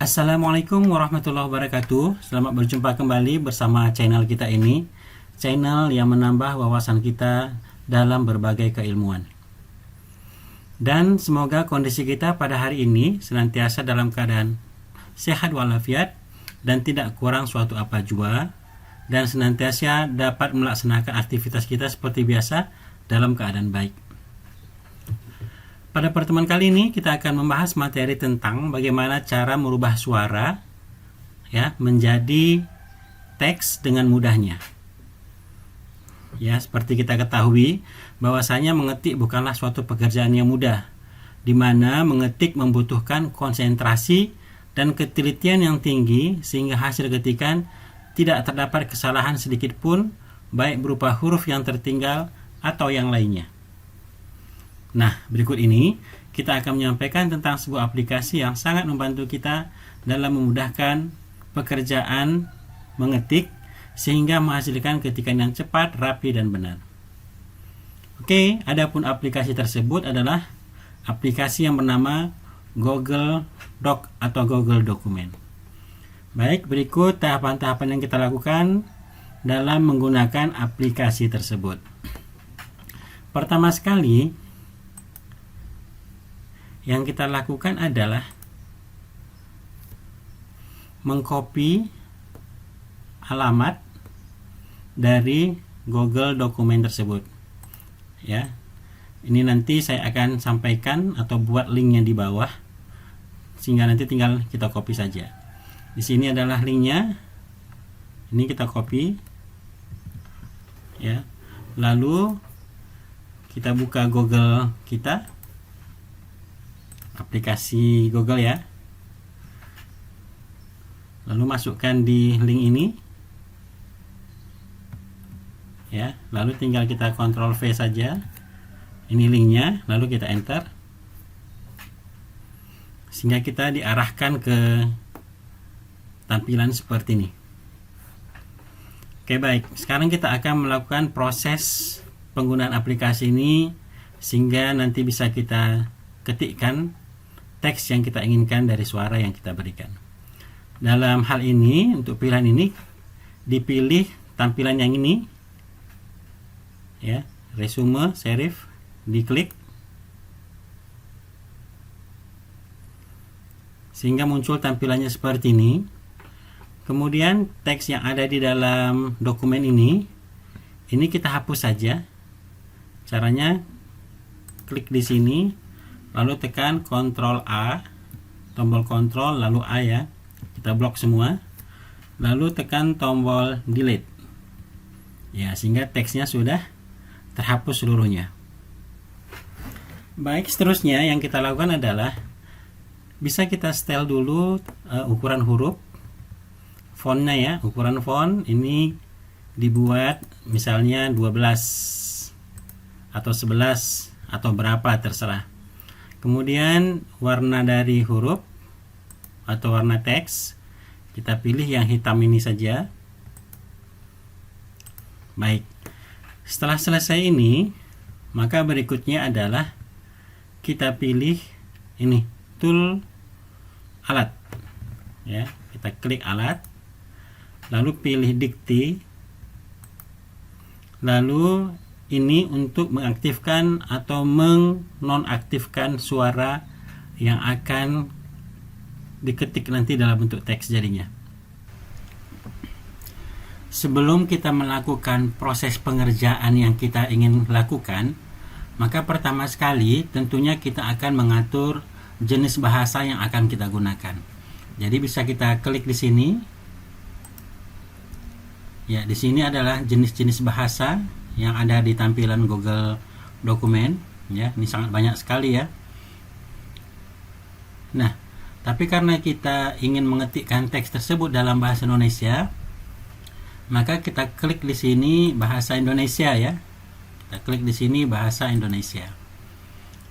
Assalamualaikum warahmatullahi wabarakatuh. Selamat berjumpa kembali bersama channel kita ini, channel yang menambah wawasan kita dalam berbagai keilmuan. Dan semoga kondisi kita pada hari ini senantiasa dalam keadaan sehat walafiat dan tidak kurang suatu apa jua, dan senantiasa dapat melaksanakan aktivitas kita seperti biasa dalam keadaan baik. Pada pertemuan kali ini kita akan membahas materi tentang bagaimana cara merubah suara ya menjadi teks dengan mudahnya. Ya, seperti kita ketahui bahwasanya mengetik bukanlah suatu pekerjaan yang mudah, di mana mengetik membutuhkan konsentrasi dan ketelitian yang tinggi sehingga hasil ketikan tidak terdapat kesalahan sedikit pun, baik berupa huruf yang tertinggal atau yang lainnya. Nah, berikut ini kita akan menyampaikan tentang sebuah aplikasi yang sangat membantu kita dalam memudahkan pekerjaan mengetik sehingga menghasilkan ketikan yang cepat, rapi, dan benar. Oke, adapun aplikasi tersebut adalah aplikasi yang bernama Google Doc atau Google Dokumen. Baik, berikut tahapan-tahapan yang kita lakukan dalam menggunakan aplikasi tersebut. Pertama sekali, yang kita lakukan adalah mengcopy alamat dari Google Dokumen tersebut. Ya, ini nanti saya akan sampaikan atau buat linknya di bawah, sehingga nanti tinggal kita copy saja. Di sini adalah linknya. Ini kita copy. Ya, lalu kita buka Google kita. Aplikasi Google ya. Lalu masukkan di link ini. Ya, lalu tinggal kita Ctrl V saja. Ini linknya, lalu kita enter. Sehingga kita diarahkan ke tampilan seperti ini. Oke, baik. Sekarang kita akan melakukan proses penggunaan aplikasi ini sehingga nanti bisa kita ketikkan teks yang kita inginkan dari suara yang kita berikan. Dalam hal ini, untuk pilihan ini dipilih tampilan yang ini ya, resume serif, diklik sehingga muncul tampilannya seperti ini. Kemudian teks yang ada di dalam dokumen ini kita hapus saja. Caranya klik di sini, lalu tekan Ctrl A, tombol Ctrl lalu A ya, kita blok semua, lalu tekan tombol delete ya, sehingga teksnya sudah terhapus seluruhnya. Baik, seterusnya yang kita lakukan adalah bisa kita setel dulu ukuran huruf, fontnya ya, ukuran font ini dibuat misalnya 12 atau 11 atau berapa terserah. Kemudian warna dari huruf atau warna teks kita pilih yang hitam ini saja. Baik, setelah selesai ini, maka berikutnya adalah kita pilih ini tool alat ya, kita klik alat, lalu pilih dikti, lalu ini untuk mengaktifkan atau menonaktifkan suara yang akan diketik nanti dalam bentuk teks jadinya. Sebelum kita melakukan proses pengerjaan yang kita ingin lakukan, maka pertama sekali tentunya kita akan mengatur jenis bahasa yang akan kita gunakan. Jadi bisa kita klik di sini. Ya, di sini adalah jenis-jenis bahasa yang ada di tampilan Google Dokumen ya, ini sangat banyak sekali ya. Nah, tapi karena kita ingin mengetikkan teks tersebut dalam bahasa Indonesia, maka kita klik di sini bahasa Indonesia ya. Kita klik di sini bahasa Indonesia.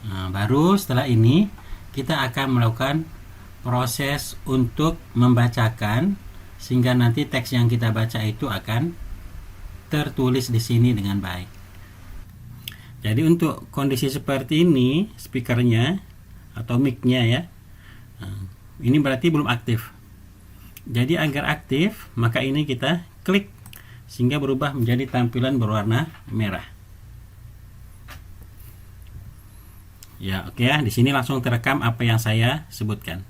Nah, baru setelah ini kita akan melakukan proses untuk membacakan sehingga nanti teks yang kita baca itu akan tertulis di sini dengan baik. Jadi untuk kondisi seperti ini, speakernya atau mic-nya ya, Ini berarti belum aktif. Jadi agar aktif, maka ini kita klik sehingga berubah menjadi tampilan berwarna merah. Ya, oke ya. Di sini langsung terekam apa yang saya sebutkan.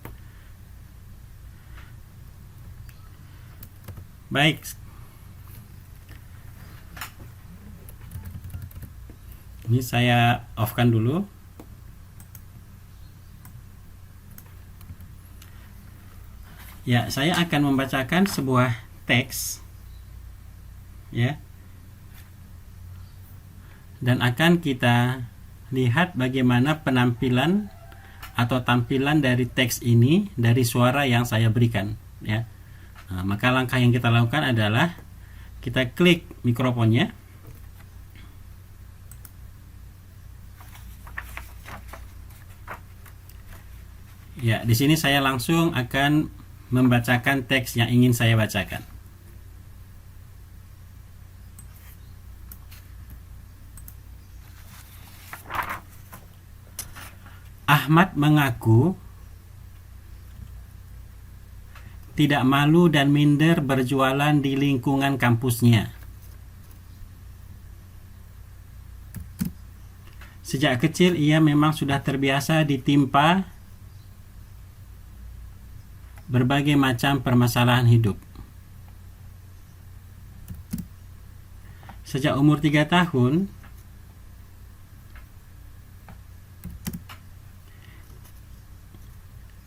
Baik. Ini saya off-kan dulu. Ya, saya akan membacakan sebuah teks, ya, dan akan kita lihat bagaimana penampilan atau tampilan dari teks ini dari suara yang saya berikan, ya. Nah, maka langkah yang kita lakukan adalah kita klik mikrofonnya. Ya, di sini saya langsung akan membacakan teks yang ingin saya bacakan. Ahmad mengaku tidak malu dan minder berjualan di lingkungan kampusnya. Sejak kecil ia memang sudah terbiasa ditimpa berbagai macam permasalahan hidup. Sejak umur 3 tahun,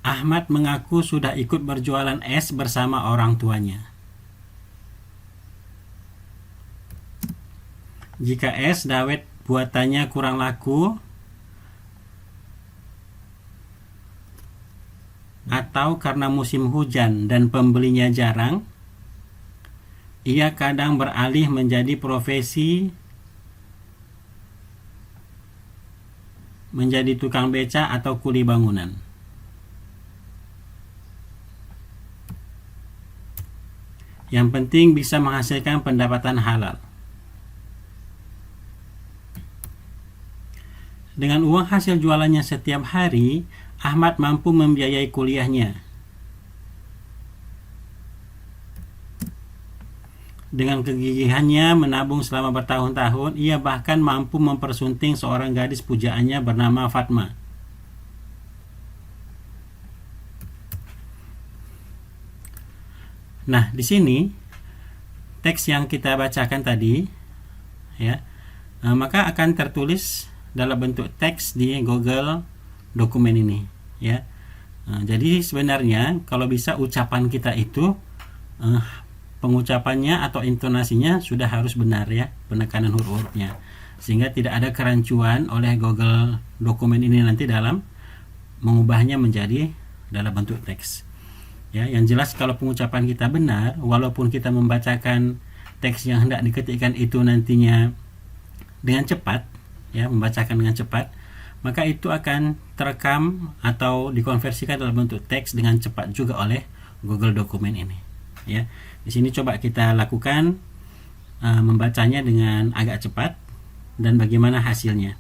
Ahmad mengaku sudah ikut berjualan es bersama orang tuanya. Jika es dawet buatannya kurang laku atau karena musim hujan dan pembelinya jarang, ia kadang beralih menjadi profesi menjadi tukang beca atau kuli bangunan. Yang penting bisa menghasilkan pendapatan halal. Dengan uang hasil jualannya setiap hari, Ahmad mampu membiayai kuliahnya. Dengan kegigihannya menabung selama bertahun-tahun, ia bahkan mampu mempersunting seorang gadis pujaannya bernama Fatma. Nah, di sini teks yang kita bacakan tadi, ya, maka akan tertulis dalam bentuk teks di Google dokumen ini, ya. Jadi sebenarnya kalau bisa ucapan kita itu pengucapannya atau intonasinya sudah harus benar, ya, penekanan huruf-hurufnya, sehingga tidak ada kerancuan oleh Google dokumen ini nanti dalam mengubahnya menjadi dalam bentuk teks. Ya, yang jelas kalau pengucapan kita benar, walaupun kita membacakan teks yang hendak diketikkan itu nantinya dengan cepat, ya, membacakan dengan cepat, maka itu akan terekam atau dikonversikan dalam bentuk teks dengan cepat juga oleh Google dokumen ini. Ya, di sini coba kita lakukan membacanya dengan agak cepat dan bagaimana hasilnya.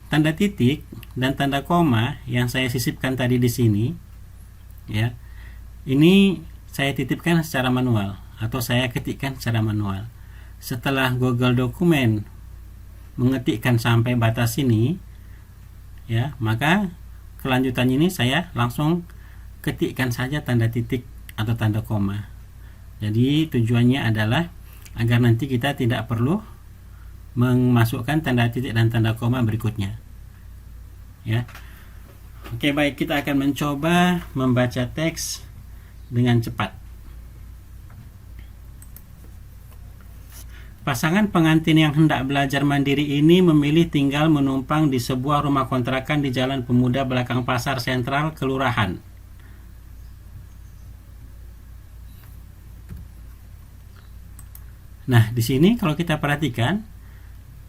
Tanda titik dan tanda koma yang saya sisipkan tadi di sini, ya, ini saya titipkan secara manual atau saya ketikkan secara manual. Setelah Google dokumen mengetikkan sampai batas ini, ya, maka kelanjutannya ini saya langsung ketikkan saja tanda titik atau tanda koma. Jadi tujuannya adalah agar nanti kita tidak perlu memasukkan tanda titik dan tanda koma berikutnya, ya. Oke, baik, kita akan mencoba membaca teks dengan cepat. Pasangan pengantin yang hendak belajar mandiri ini memilih tinggal menumpang di sebuah rumah kontrakan di Jalan Pemuda belakang Pasar Sentral, Kelurahan. Nah, di sini kalau kita perhatikan,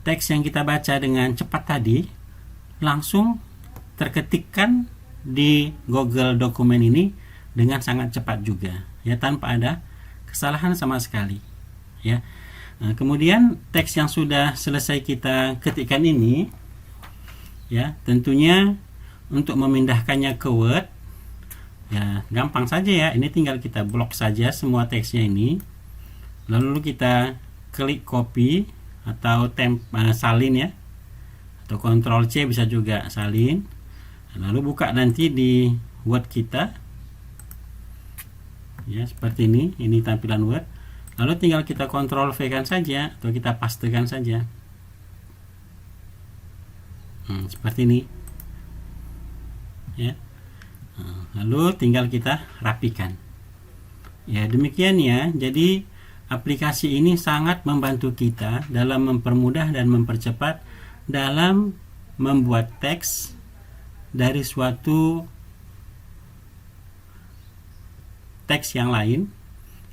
teks yang kita baca dengan cepat tadi langsung terketikkan di Google dokumen ini dengan sangat cepat juga, ya, tanpa ada kesalahan sama sekali, ya. Nah, kemudian teks yang sudah selesai kita ketikkan ini, ya, tentunya untuk memindahkannya ke Word, Ya, gampang saja ya. Ini tinggal kita blok saja semua teksnya ini. Lalu kita klik copy atau salin ya. Atau Ctrl C bisa juga salin. Lalu buka nanti di Word kita. Ya, seperti ini. Ini tampilan Word. Lalu tinggal kita Ctrl V kan saja atau kita pastekan saja. Seperti ini. Ya. Lalu tinggal kita rapikan. Ya, demikian ya. Jadi aplikasi ini sangat membantu kita dalam mempermudah dan mempercepat dalam membuat teks dari suatu teks yang lain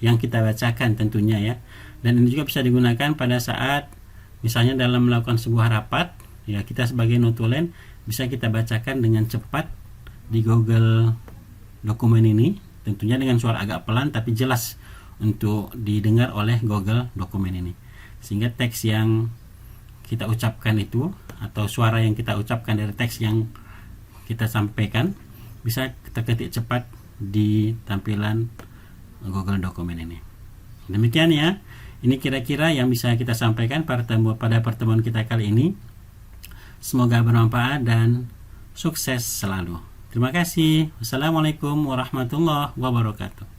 yang kita bacakan tentunya ya. Dan ini juga bisa digunakan pada saat misalnya dalam melakukan sebuah rapat, ya kita sebagai notulen bisa kita bacakan dengan cepat di Google dokumen ini, tentunya dengan suara agak pelan tapi jelas untuk didengar oleh Google dokumen ini, sehingga teks yang kita ucapkan itu atau suara yang kita ucapkan dari teks yang kita sampaikan bisa terketik cepat di tampilan Google dokumen ini. Demikian ya, ini kira-kira yang bisa kita sampaikan pada pertemuan kita kali ini. Semoga bermanfaat dan sukses selalu. Terima kasih. Wassalamualaikum warahmatullahi wabarakatuh.